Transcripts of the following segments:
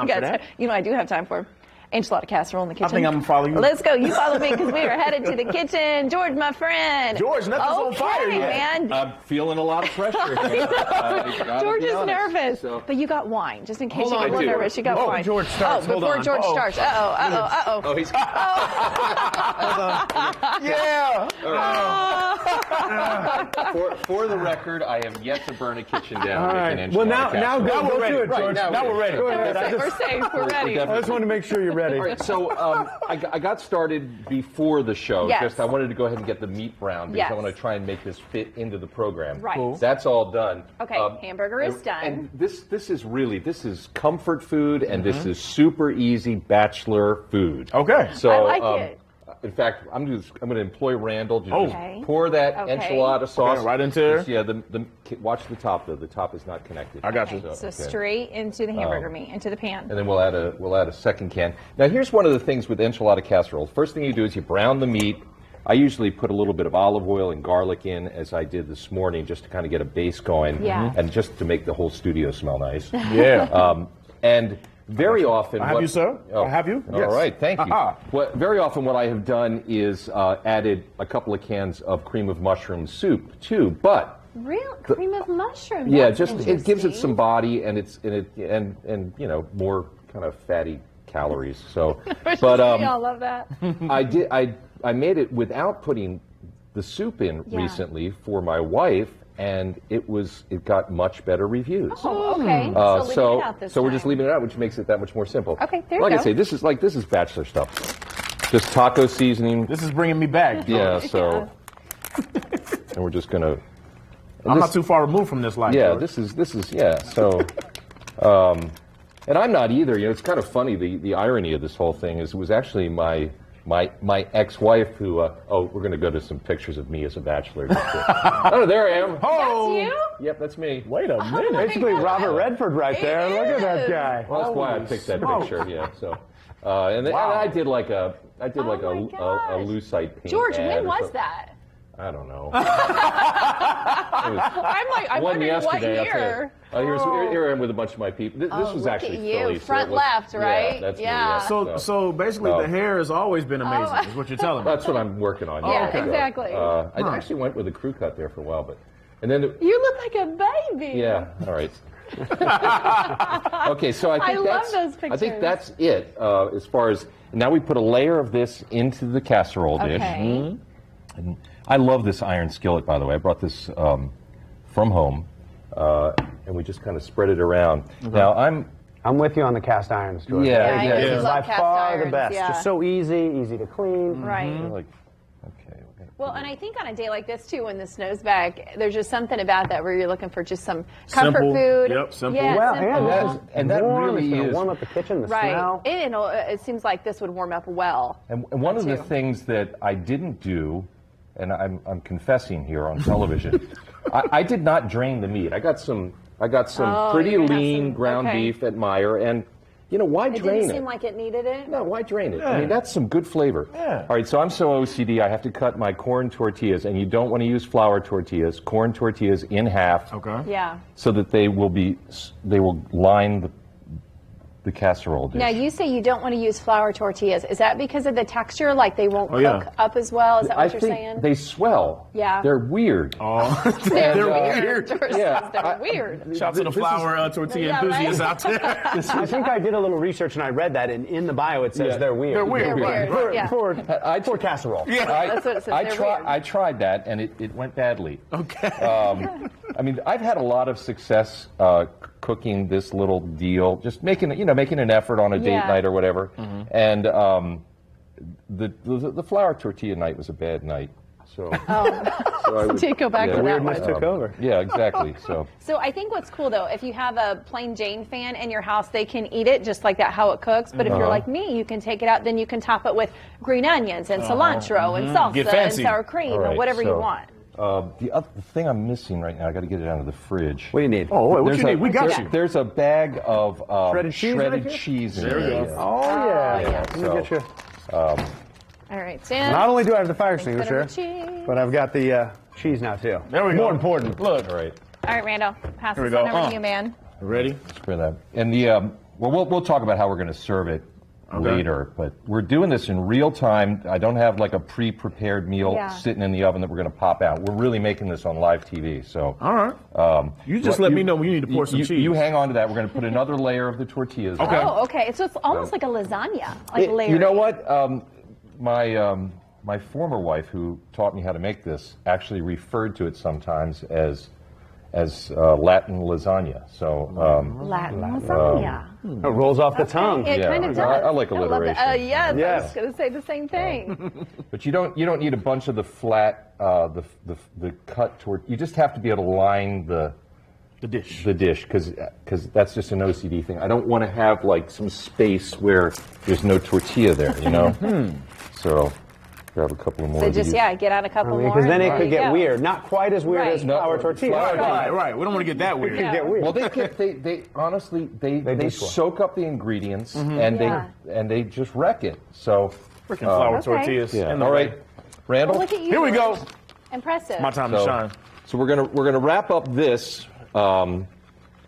time for that. You know, I do have time for enchilada casserole in the kitchen. I think I'm going to follow you. Let's go. You follow me because we are headed to the kitchen. George, my friend. George, nothing's on fire yet. Man. I'm feeling a lot of pressure here. George is nervous. So. But you got wine, just in case you get a little nervous. You got wine. George starts. Before George starts. Uh-oh. Oh, he's... Yeah. For the record, I have yet to burn a kitchen down. All right. Well, now we're ready. It, George. Right, now we're ready. We're safe. We're ready. I just want to make sure you're ready. All right, so I got started before the show. Yes. Just I wanted to go ahead and get the meat brown because I want to try and make this fit into the program. Right. Cool. That's all done. Okay, hamburger is done. And this is comfort food, and this is super easy bachelor food. Okay. So I like it. In fact, I'm going to employ Randall to just pour that enchilada sauce right into there. Yeah, watch the top though. The top is not connected. I got you. So straight into the hamburger meat, into the pan. And then we'll add a second can. Now here's one of the things with enchilada casserole. First thing you do is you brown the meat. I usually put a little bit of olive oil and garlic in, as I did this morning, just to kind of get a base going, and just to make the whole studio smell nice. Yeah. And very often, I have you, sir. I have you. All right, thank you. Very often, what I have done is added a couple of cans of cream of mushroom soup too, but. Real cream of mushroom. Yeah, just it gives it some body, and and you know, more kind of fatty calories. So, but we all love that. I made it without putting the soup in recently for my wife, and it got much better reviews. Oh, okay. So we're just leaving it out, which makes it that much more simple. Okay, there you go. Like I say, this is bachelor stuff. Just taco seasoning. This is bringing me back. Yeah. So, and we're just gonna. I'm not too far removed from this life. Yeah, George. this is So, and I'm not either. You know, it's kind of funny. The irony of this whole thing is it was actually my ex-wife who. We're going to go to some pictures of me as a bachelor. Oh, there I am. Oh, that's you? Yep, that's me. Wait a minute. Basically, Robert Redford right there. It Look at that is. guy. Well, that's why I picked that picture. Yeah. So, and I did like a lucite paint. George, ad when or was something. that? I don't know. I'm wondering what year. Here I am with a bunch of my people. This was actually look at you. Philly. Front left, right? Yeah, that's me, Yeah. So basically, the hair has always been amazing. Is what you're telling me. That's what I'm working on. Yeah, exactly. I actually went with a crew cut there for a while, and then you look like a baby. Yeah. All right. Okay, so I love those pictures. I think that's it as far as now. We put a layer of this into the casserole dish. And I love this iron skillet, by the way. I brought this from home, and we just kind of spread it around. Now I'm with you on the cast irons, George. Yeah. This is by Love cast far irons, the best. yeah. Just so easy to clean. Right. okay. Well, and I think on a day like this, too, when the snow's back, there's just something about that where you're looking for just some comfort food. Yep, simple. Yeah, Well, simple. and that warm. really It's gonna is warm up the kitchen, the Right. smell. It seems like this would warm up well. And one of the too. things that I didn't do, and I'm confessing here on television, I did not drain the meat. I got some pretty you're gonna have lean some- ground okay. beef at Meyer, and you know, why It drain didn't it? seem like it needed it. No, why drain it? I mean, that's some good flavor. Yeah. All right, so I'm so OCD, I have to cut my corn tortillas, and you don't want to use flour tortillas. Corn tortillas in half, Okay. Yeah. so that they will line the casserole dish. Now, you say you don't want to use flour tortillas. Is that because of the texture? Like they won't cook yeah. up as well? Is that what I you're think saying? they swell. Yeah. They're weird. Oh, They're weird. George Yeah, says they're weird. Shout out to the flour tortilla Yeah, right. enthusiasts out there. I think I did a little research and I read that, and in the bio it says Yeah. they're weird. They're weird. They're weird. For, Yeah. for casserole. That's what it says. They're weird. I tried that, and it went badly. Okay. I mean, I've had a lot of success cooking this little deal, just making an effort on a date Yeah. night or whatever. And the flour tortilla night was a bad night. So, so I would, Did go back to that Weirdness one. took over. Yeah, exactly. So So I think what's cool though, if you have a plain Jane fan in your house, they can eat it just like that, how it cooks. But if you're like me, you can take it out, then you can top it with green onions and cilantro and salsa Get and fancy. sour cream All or right, whatever you so, want. the thing I'm missing right now, I got to get it out of the fridge. What do you need? Oh, wait, what There's you need? We got there- you. There's a bag of Shredded cheese right here? cheese in There we there. go. Oh, yeah. yeah. Let me get you. All right, Sam. Not only do I have the fire Bit of extinguisher, cheese. but I've got the cheese now, too. There we go. More important. Look. All right, All right, Randall, pass Here we this on go. over to you, man. Ready? for that. And the Well, we'll talk about how we're going to serve it later, but we're doing this in real time. I don't have like a pre-prepared meal sitting in the oven that we're going to pop out. We're really making this on live TV. So all right, you just let me know when you need to pour some cheese. You hang on to that. We're going to put another layer of the tortillas. Okay. Oh, okay. So it's almost like a lasagna, like layered. You know what? My former wife, who taught me how to make this, actually referred to it sometimes as Latin lasagna. So Latin lasagna. It rolls off the tongue. It kind of does. I like alliteration. Yes, I was going to say the same thing. But you don't need a bunch of the flat, the cut toward. You just have to be able to line the dish. The dish, because that's just an OCD thing. I don't want to have like some space where there's no tortilla there, you know. So grab a couple more. So just get out a couple more. Because then it could get weird. Not quite as weird as flour tortilla. Right. We don't want to get that weird. It could get weird. Well, they honestly they soak up the ingredients and they just wreck it. So freaking flour tortillas. Yeah. All right, Randall. Well, look at you. Here we go. Impressive. My time to shine. So we're gonna wrap up this.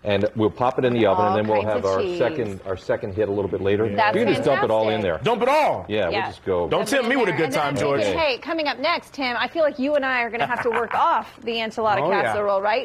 And we'll pop it in the oven, and then we'll have our second hit a little bit later. That's you can just dump it all in there. Dump it all. Yeah, we'll just go. Don't tempt me with a good time, George. Hey, coming up next, Tim, I feel like you and I are going to have to work off the enchilada casserole, right?